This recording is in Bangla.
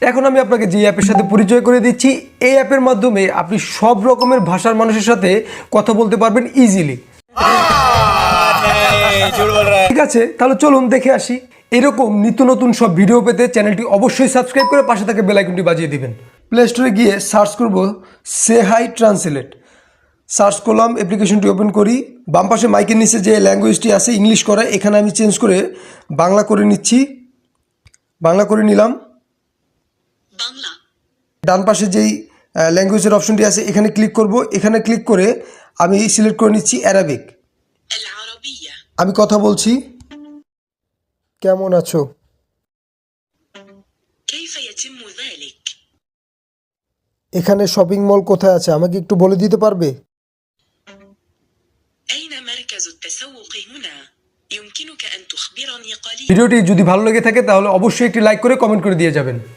এখন আমি আপনাকে যে অ্যাপের সাথে পরিচয় করে দিচ্ছি, এই অ্যাপের মাধ্যমে আপনি সব রকমের ভাষার মানুষের সাথে কথা বলতে পারবেন ইজিলি। ঠিক আছে, তাহলে চলুন দেখে আসি। এরকম নিত্য নতুন সব ভিডিও পেতে চ্যানেলটি অবশ্যই সাবস্ক্রাইব করে পাশে থাকা বেল আইকনটি বাজিয়ে দিবেন। প্লে স্টোরে গিয়ে সার্চ করব সে হাই ট্রান্সলেট। সার্চ করলাম, অ্যাপ্লিকেশনটি ওপেন করি। বাম পাশে মাইকের নিচে যে ল্যাঙ্গুয়েজটি আছে ইংলিশ করা, এখানে আমি চেঞ্জ করে বাংলা করে নিচ্ছি। বাংলা করে নিলাম। বাংলা। ডান পাশে যেই ল্যাঙ্গুয়েজের অপশনটি আছে এখানে ক্লিক করব। এখানে ক্লিক করে আমি সিলেক্ট করে নিচ্ছি অ্যারাবিক। العربية। আমি কথা বলছি। কেমন আছো? كيف يتم ذلك؟ এখানে শপিং মল কোথায় আছে আমাকে একটু বলে দিতে পারবে? أين مركز التسوق هنا؟ يمكنك أن تخبرني قليلا؟ ভিডিওটি যদি ভালো লেগে থাকে তাহলে অবশ্যই একটি লাইক করে কমেন্ট করে দিয়ে যাবেন।